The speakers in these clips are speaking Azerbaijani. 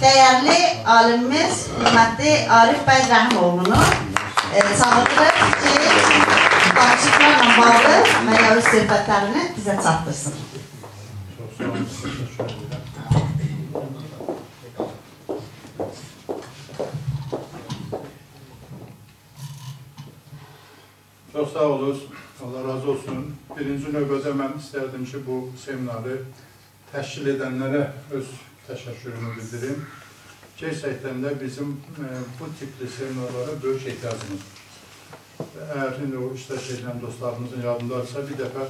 değerli alimimiz hürmetli Arif Bəy Rəhimoğlu'nu çağırırıq ki, danışıqlarla bağlı mənəvi söhbətlərini bizə çatdırsın. Çox sağ olun, Allah razı olsun. Birinci növbədə mən istərdim ki, bu seminarı təşkil edənlərə öz təşəkkürümü bildirim. Gerçəkdən də bizim bu tipli seminarlara böyük ehtiyacımız. Əgər indi o iştirak edən dostlarımızın yadındarsa, bir dəfə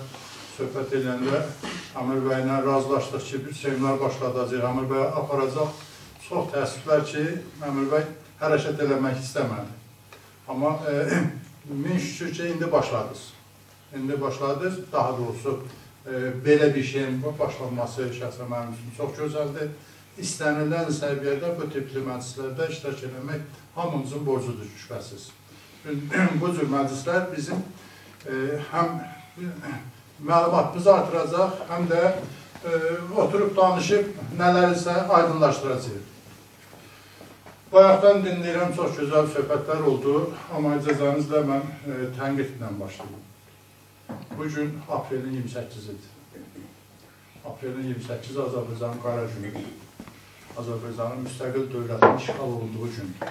söhbət edəndə Amir bəylə razılaşdıq ki, bir seminar başladacaq, Amir bəy aparacaq. Çox təəssüflər ki, Amir bəy hərəkət eləmək istəmədi. Amma min şükür ki, indi başladınız. İndi başladınız, daha doğrusu belə bir şeyin başlanması şəxsən mənim üçün çox gözəldir. İstənilən səviyyədə bu tipli məclislərdə iştirak etmək hamımızın borcudur, şübhəsiz. Bu cür məclislər bizim həm məlumatımızı artıracaq, həm də oturub danışıb nələrsə aydınlaşdıracaq. Bayaqdan dinləyirəm, çox gözəl söhbətlər oldu, amma icazənizlə mən tənqidlə başlayayım. Bugün aprelin 28-idir. Aprelin 28-i Azərbaycanın qara günüdür. Azərbaycanın müstəqil dövlətin işğal olunduğu gündür.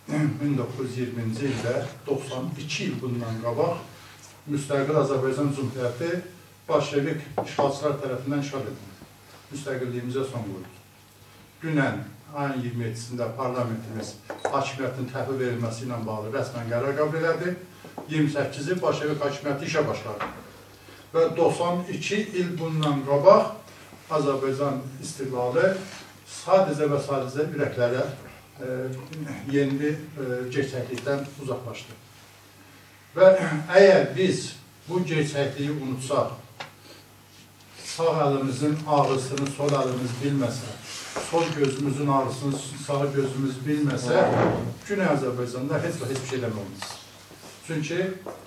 1920-ci ildə 92 il bundan qabaq müstəqil Azərbaycan Cümhuriyyəti Bolşevik işğalçılar tərəfindən işğal edildi. Müstəqilliyimizə son qoydu. Dünən ayın 27-sində parlamentimiz hakimiyyətin təhvil verilməsi ilə bağlı rəsmən qərar qəbul elədi. 28-i Bolşevik hakimiyyəti işə başladı. Və 92 il bundan qabaq Azərbaycan istiqlalı sadəcə və sadəcə ürəklərə yeni gerçəklikdən uzaqlaşdı. Və əgər biz bu gerçəkliyi unutsaq, sağ əlimizin ağrısını sol əlimiz bilməsə, sol gözümüzün ağrısını sağ gözümüz bilməsə, Güney Azərbaycanda heç bir şey demək olmaz. Çünki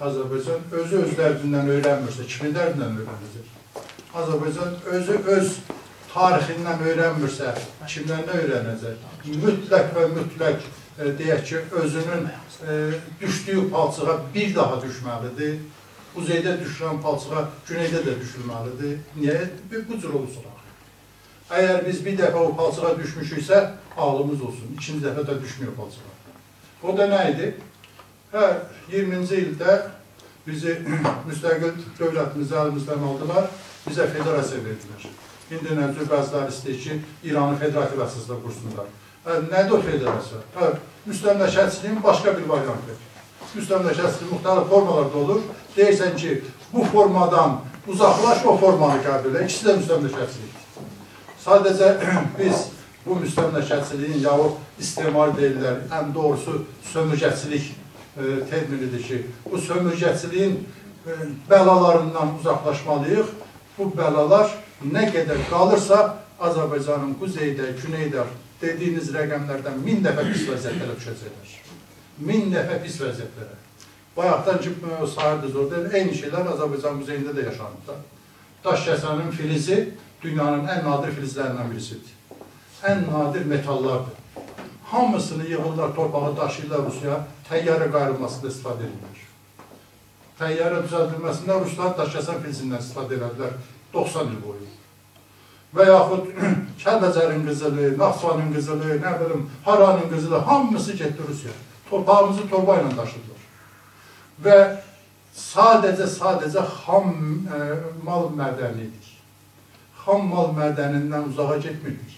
Azərbaycan özü öz dərdindən öyrənmirsə, kimin dərdindən öyrənəcək? Azərbaycan özü öz tarixindən öyrənmirsə, kimdən nə öyrənəcək? Mütləq və mütləq deyək ki, özünün düşdüyü palçığa bir daha düşməlidir. Kuzeydə düşülən palçığa güneydə də düşülməlidir. Niyə? Bu cür olursa. Əgər biz bir dəfə o palçığa düşmüşüksə, ağlımız olsun. İkinci dəfə də düşmüyor palçığa. O da nə idi? 20-ci ildə bizi müstəqil dövlətimizi əlimizdən aldılar, bizə federasiya verdilər. İndi nəzir bəzilər istəyir ki, İranı federativ əsasda qursunlar. Nədir o federasiya? Müstəmləkəçiliyin başqa bir variantı. Müstəmləkəçiliyin müxtəlif formalarda olur. Deyirsən ki, bu formadan uzaqlaş, o formanı qəbul edir. İkisi də müstəmləkəçilik. Sadəcə biz bu müstəmləkəçiliyin yahut istimar deyirlər, ən doğrusu sömürgəçilik terminidir ki, bu sömürgəçiliyin bəlalarından uzaqlaşmalıyıq. Bu bəlalar nə qədər qalırsa, Azərbaycanın quzeydə, güneydə dediyiniz rəqəmlərdən 1000 dəfə pis vəziyyətlərə düşəcəklər. 1000 dəfə pis vəziyyətlərə. Bayaqdan ki, sayırdınız orada, eyni şeylər Azərbaycan quzeyində də yaşanır. Daş kəsənin filizi dünyanın ən nadir filizlərindən birisidir. Ən nadir metallardır. Hamısını yığırlar, torpağı daşıyırlar Rusiya, təyyarə qayrılmasında istifadə edirlər. Təyyarə düzəldilməsində Ruslar daş kəsən filizindən istifadə edirlər 90 il boyu. Və yaxud Kəlbəcərin qızılı, Naxçıvanın qızılı, nə bilim, Haranın qızılı, hamısı getdi Rusiya. Torpağımızı torba ilə daşıdılar. Və sadəcə xam mal mədənidir. Xam mal mədənindən uzağa getmirdik.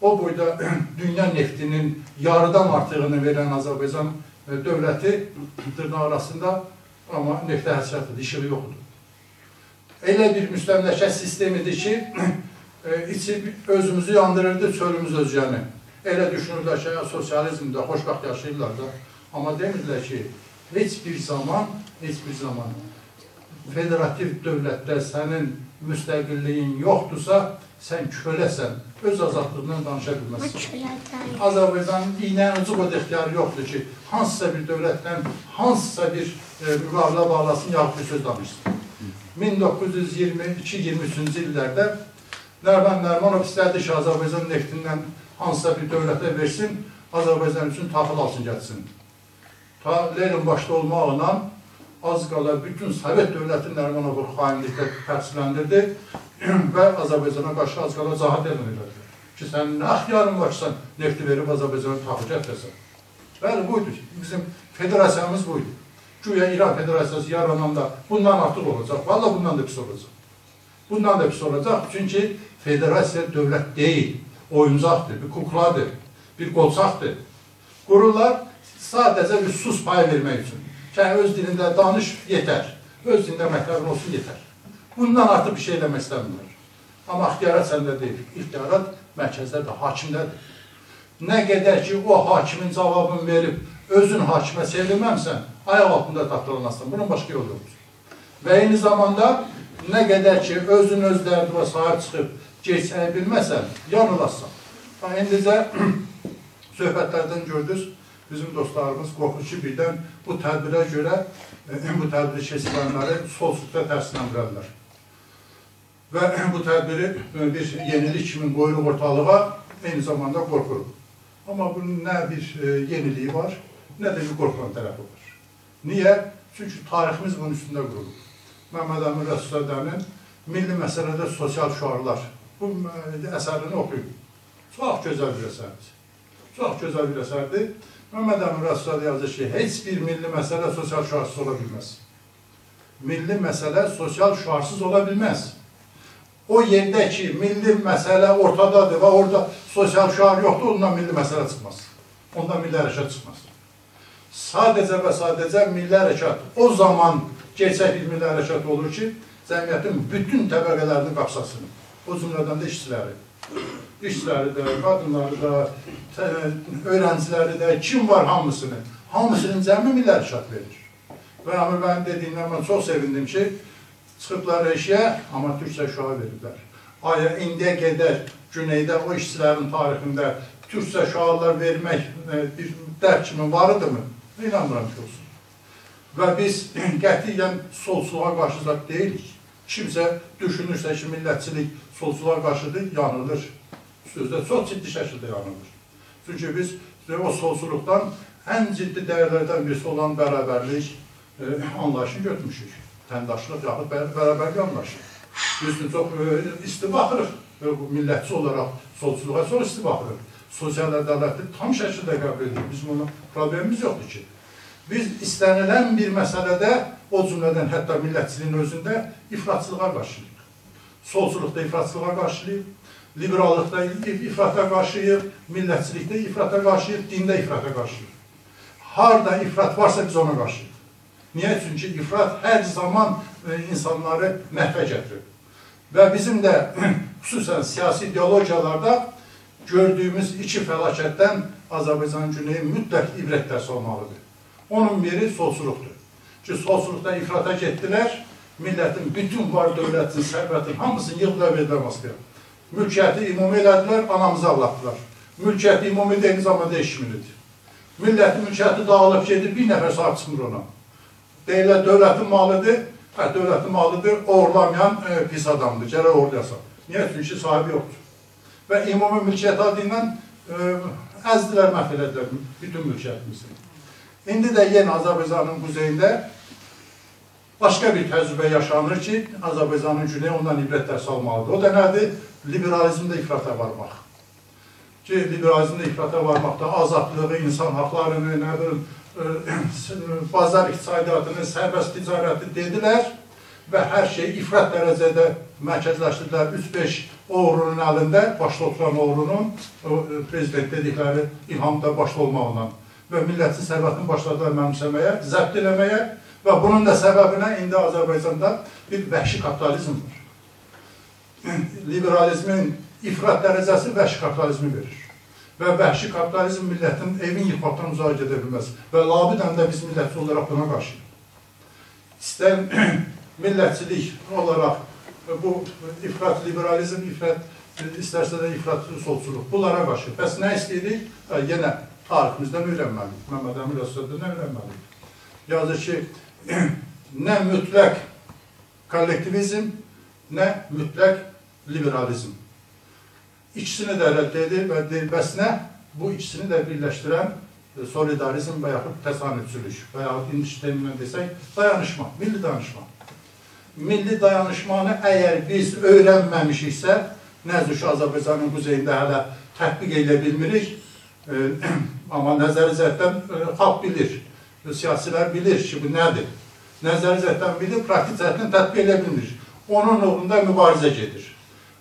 O boyda dünya neftinin yarıdan artığını verən Azərbaycan dövləti dırnaq arasında, amma neftə həsrətidir, işığı yoxdur. Elə bir müstəmləkə sistemidir ki, içi özümüzü yandırırdı, çölümüz özgəni. Elə düşünürlər ki, sosializmdə xoşbaxt yaşayırlar da. Amma demirlər ki, heç bir zaman federativ dövlətdə sənin müstəqilliyin yoxdursa, sən köləsən, öz azadlığından danışa bilməzsən. Azərbaycanın iynənin ucu o ixtiyarı yoxdur ki, hansısa bir dövlətdən, hansısa bir müqavilə bağlasın, yaxud bir söz danışsın. 1922-23-cü illərdə Nəriman Nərimanov istədi ki, Azərbaycan neftindən hansısa bir dövlətə versin, Azərbaycan üçün taxıl alsın, gəlsin. Ta Lenin başda olmaqla az qala bütün Sovet dövləti Nərimanovu xainliklə təqsirləndirdi və Azərbaycana qarşı az qala cahad edildi. Ki, sən nə ixtiyarın var ki, sən nefti verib Azərbaycana taxıl gətirəsən. Bəli, buydu. Bizim federasiyamız buydu. Güya İran Federasiyası yarananda bundan artıq olacaq. Valla bundan da pis olacaq. Bundan da pis olacaq. Çünki federasiya dövlət deyil. Oyuncaqdır, bir kukladır, bir qolçaqdır. Qururlar sadəcə bir sus payı vermək üçün. Yəni, öz dilində danış, yetər. Öz dilində mətləbin olsun, yetər. Bundan artıq bir şey eləmək istəmirlər. Amma ixtiyarat səndə deyil. İxtiyarat mərkəzdədir, hakimdədir. Nə qədər ki, o hakimin cavabını verib, özün hakimə çevrilməmsən, ayaq altında tapdırılmazsan. Bunun başqa yolu yoxdur. Və eyni zamanda, nə qədər ki, özün öz dərdinə sahib çıxıb, geçəyə bilməsən, yanılassan. İndicə söhbətlərdən gördünüz, bizim dostlarımız qorxur ki, birdən bu tədbirə görə bu tədbiri keçirənləri solsuzluqda tərsinləndirərlər. Və bu tədbiri bir yenilik kimi qoyulub ortalığa, eyni zamanda qorxuruq. Amma bunun nə bir yeniliyi var, nə də bir qorxulan tərəfi var. Niyə? Çünki tariximiz bunun üstündə qurulub. Məhəmməd Əmin Rəsulzadənin Milli Məsələdə Sosial Şüarlar bu əsərini oxuyun. Çox gözəl bir əsərdir. Çox gözəl bir əsərdir. Məhəmməd Əmin Rəsulzadə yazır ki, heç bir milli məsələ sosial şüarsız ola bilməz. Milli məsələ sosial şüarsız ola bilməz. O yerdə ki, milli məsələ ortadadır və orada sosial şüar yoxdur, ondan milli məsələ çıxmaz. Ondan milli hərəkat çıxmaz. Sadəcə və sadəcə milli hərəkat o zaman gerçək bir milli hərəkat olur ki, cəmiyyətin bütün təbəqələrini qapsasın. O cümlədən də işçiləri də, qadınları da, öğrenciləri də, kim var hamısının cəmi milli hərəkat verir. Və Əmir bəyin dediyindən mən çox sevindim ki, çıxıblar eşiyə, amma türkcə şüa verirlər. Aya indiyə qədər güneydə o işçilərin tarixində türkcə şüalar vermək bir dərk kimi varıdırmı? İnanmıram ki olsun. Və biz qətiyyən solçuluğa qarşıcaq deyilik. Kimsə düşünürsə ki, millətçilik solçuluğa qarşıdır, yanılır. Sözdə çox ciddi şəkildə yanılır. Çünki biz o solçuluqdan ən ciddi dəyərlərdən birisi olan bərabərlik anlayışını götürmüşük. Təndaşlıq yaxud bərabərlik anlayışı. Biz çox isti baxırıq. Millətçi olaraq solçuluğa çox isti baxırıq. Sosial ədaləti tam şəkildə qəbul edirik. Bizim ona problemimiz yoxdur ki. Biz istənilən bir məsələdə, o cümlədən hətta millətçiliyin özündə ifratçılığa qarşıyıq. Solçuluqda ifratçılığa qarşıyıq, liberallıqda ifrata qarşıyıq, millətçilikdə ifrata qarşıyıq, dində ifrata qarşıyıq. Harada ifrat varsa biz ona qarşıyıq. Niyə? Çünki ifrat hər zaman insanları məhvə gətirir. Və bizim də xüsusən siyasi ideologiyalarda gördüyümüz iki fəlakətdən Azərbaycan güneyi mütləq ibrət dərs olmalıdır. Onun biri solçuluqdur. Ki, solçuluqdan ifrata getdilər, millətin bütün var dövlətin, sərvətin hamısını yığdılar verdilər Moskvaya. Mülkiyyəti ümumi elədilər, anamızı avlatdılar. Mülkiyyəti ümumi eyni zamanda eşkimlidir. Millətin mülkiyyəti dağılıb gedir, bir nəfər sahib çıxmır ona. Deyirlər, dövlətin malıdır, dövlətin malıdır, oğurlamayan pis adamdır, gərək oğurlayasın. Niyə? Çünki sahibi yoxdur. Və ümumi mülkiyyət adı ilə əzdilər, məhv elədilər bütün mülkiyyətimizi. İndi də yenə Azərbaycanın quzeyində başqa bir təcrübə yaşanır ki, Azərbaycanın güneyi ondan ibrət dərs almalıdır. O da nədir? Liberalizmdə ifrata varmaq. Ki, liberalizmdə ifrata varmaqda azadlığı, insan haqlarını, bazar iqtisadiyyatını, sərbəst ticarəti dedilər və hər şey ifrat dərəcədə mərkəzləşdirdilər. 3-5 oğrunun əlində, başda oturan oğrunun, prezident dedikləri İlhamda başda olmaqla və millətçi sərvətini başladılar mənimsəməyə, zəbt eləməyə və bunun da səbəbinə indi Azərbaycanda bir vəhşi kapitalizm var. Liberalizmin ifrat dərəcəsi vəhşi kapitalizmi verir. Və vəhşi kapitalizm millətin evin yıxmaqdan uzağa gedə bilməz. Və labidən də biz millətçi olaraq buna qarşıyıq. İstər millətçilik olaraq bu ifrat liberalizm, istərsə də ifrat solçuluq. Bunlara qarşı. Bəs nə istəyirik? Yenə tariximizdən öyrənməliyik. Məhəmməd Əmin Rəsulzadədən öyrənməliyik. Yazır ki, nə mütləq kollektivizm, nə mütləq liberalizm. ikisini də rədd edir və bəs nə? Bu ikisini də birləşdirən solidarizm və yaxud təsanüdçülük və yaxud indi sistemindən desək, dayanışma, milli dayanışma. Milli dayanışmanı əgər biz öyrənməmişiksə, nəzək Azərbaycanın quzeyində hələ tətbiq edə bilmirik, amma nəzəri zətdən xalq bilir, siyasilər bilir ki, bu nədir? Nəzəri zətdən bilir, praktik zətdən tətbiq edə bilmir. Onun uğrunda mübarizə gedir.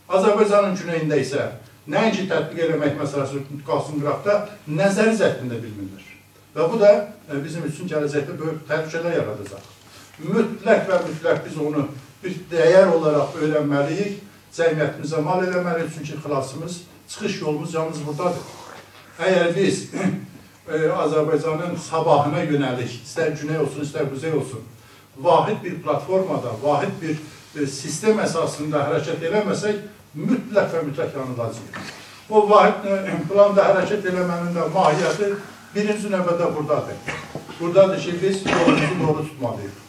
Azərbaycanın güneyində isə nəinki tətbiq eləmək məsələsi qalsın qıraqda, nəzəri zəttində bilmirlər. Və bu da bizim üçün gələcəkdə böyük təhlükələr yaradacaq. Mütləq və mütləq biz onu bir dəyər olaraq öyrənməliyik, cəmiyyətimizə mal eləməliyik, çünki xilasımız, çıxış yolumuz yalnız buradadır. Əgər biz Azərbaycanın sabahına yönəlik, istər güney olsun, istər quzey olsun, vahid bir platformada, vahid bir sistem əsasında hərəkət eləməsək, mütləq və mütləq yanılacaq. O vahid planda hərəkət eləmənin də mahiyyəti birinci növbədə buradadır. Buradadır ki, biz yolumuzu doğru tutmalıyıq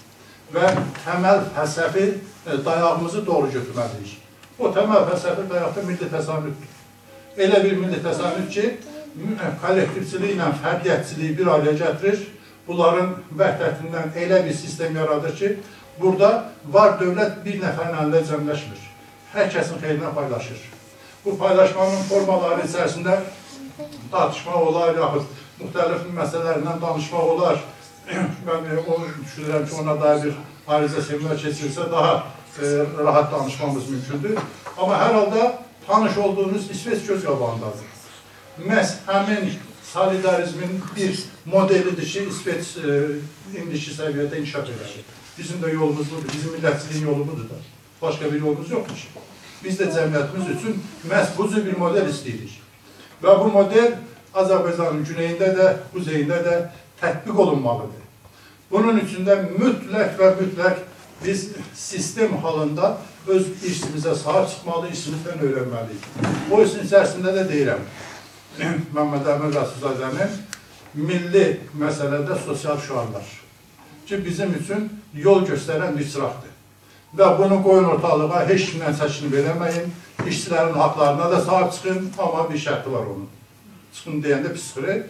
və təməl fəlsəfi dayağımızı doğru götürməliyik. O təməl fəlsəfi dayaqda milli təsanüddür. Elə bir milli təsanüd ki, kollektivçiliyi ilə fərdiyyətçiliyi bir ailə gətirir, bunların vəhdətindən elə bir sistem yaradır ki, burada var dövlət bir nəfərin əlində cəmləşmir. Hər kəsin xeyrinə paylaşır. Bu paylaşmanın formaları içərisində tartışma olar, yaxud müxtəlif məsələlərindən danışmaq olar. Mən düşünürəm ki, ona dair bir arizə seminer keçirilsə daha rahat danışmamız mümkündür. Amma hər halda tanış olduğunuz İsveç göz qabağındadır. Məhz həmin solidarizmin bir modelidir ki, İsveç indiki səviyyədə inkişaf edir. Bizim də yolumuz budur, bizim millətçiliyin yolu budur da. Başqa bir yolumuz yoxdur ki. Biz də cəmiyyətimiz üçün məhz bu cür bir model istəyirik. Və bu model Azərbaycanın güneyində də, quzeyində də tətbiq olunmalıdır. Bunun üçün də mütləq və mütləq biz sistem halında öz işimizə sahib çıxmalı, işimizdən öyrənməliyik. O işin içərisində də deyirəm, Məmməd Əmin Rəsulzadənin milli məsələdə sosial şüarlar ki, bizim üçün yol göstərən bir çıraqdır. Və bunu qoyun ortalığa, heç kimdən çəkinib eləməyin, işçilərin haqlarına da sahib çıxın, amma bir şərti var onun. Çıxın deyəndə pis çıxır,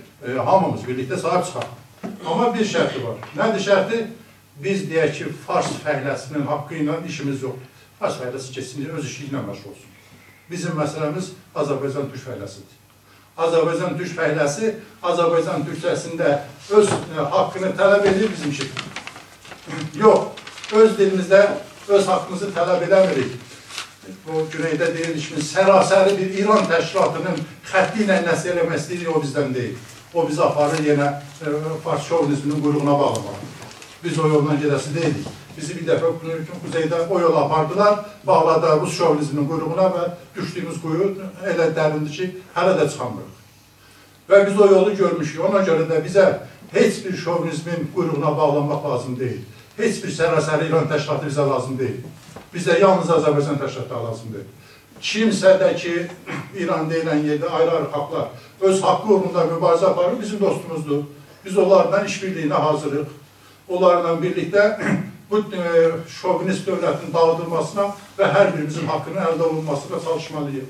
hamımız birlikdə sahib çıxaq. Amma bir şərti var. Nədir şərti? Biz deyək ki, Fars fəhləsinin haqqı ilə işimiz yoxdur. Fars fəhləsi keçsin, öz işi ilə məşğul olsun. Bizim məsələmiz Azərbaycan türk fəhləsidir. Azərbaycan türk fəhləsi Azərbaycan türkçəsində öz haqqını tələb edir bizim için. Yox, öz dilimizdə öz haqqımızı tələb edəmirik. Bu güneydə deyilmişimiz sərasəri bir İran təşkilatının xətti ilə nəsə eləmək istəyirik, o bizdən deyil. O bizi aparır yenə Fars şovinizminin quyruğuna bağlamalı. Biz o yoldan gedəsi deyilik. Bizi bir dəfə quzeydə o yola apardılar, bağladı Rus şovinizminin quyruğuna və düşdüyümüz quyu elə dərindir ki, hələ də çıxamırıq. Və biz o yolu görmüşük. Ona görə də bizə heç bir şovinizmin quyruğuna bağlanmaq lazım deyil. Heç bir sərasəri İran təşkilatı bizə lazım deyil. Bizə yalnız Azərbaycan təşkilatı lazım deyil. Kimsə də ki, İran deyilən yerdə ayrı-ayrı xalqlar öz haqqı uğrunda mübarizə aparır, bizim dostumuzdur. Biz onlarla işbirliyinə hazırıq. Onlarla birlikdə bu şovinist dövlətin dağıdılmasına və hər birimizin haqqının əldə olunmasına çalışmalıyıq.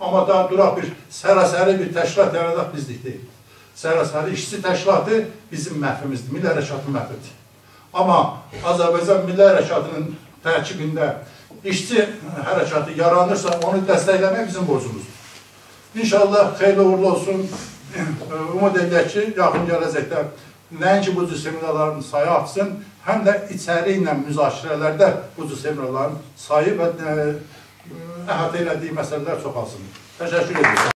Amma daha duraq bir sərasəri bir təşkilat yaradaq bizlik deyil. Sərasəri işçi təşkilatı bizim məhvimizdir, milli hərəkatın məhvidir. Amma Azərbaycan milli hərəkatının tərkibində işçi hərəkatı yaranırsa, onu dəstəkləmək bizim borcumuzdur. İnşallah xeyirli uğurlu olsun. Umud edək ki, yaxın gələcəkdə nəinki bu cür seminarların sayı artsın, həm də içəri ilə müzakirələrdə bu cür seminarların sayı və əhatə elədiyi məsələlər çoxalsın. Təşəkkür edirəm.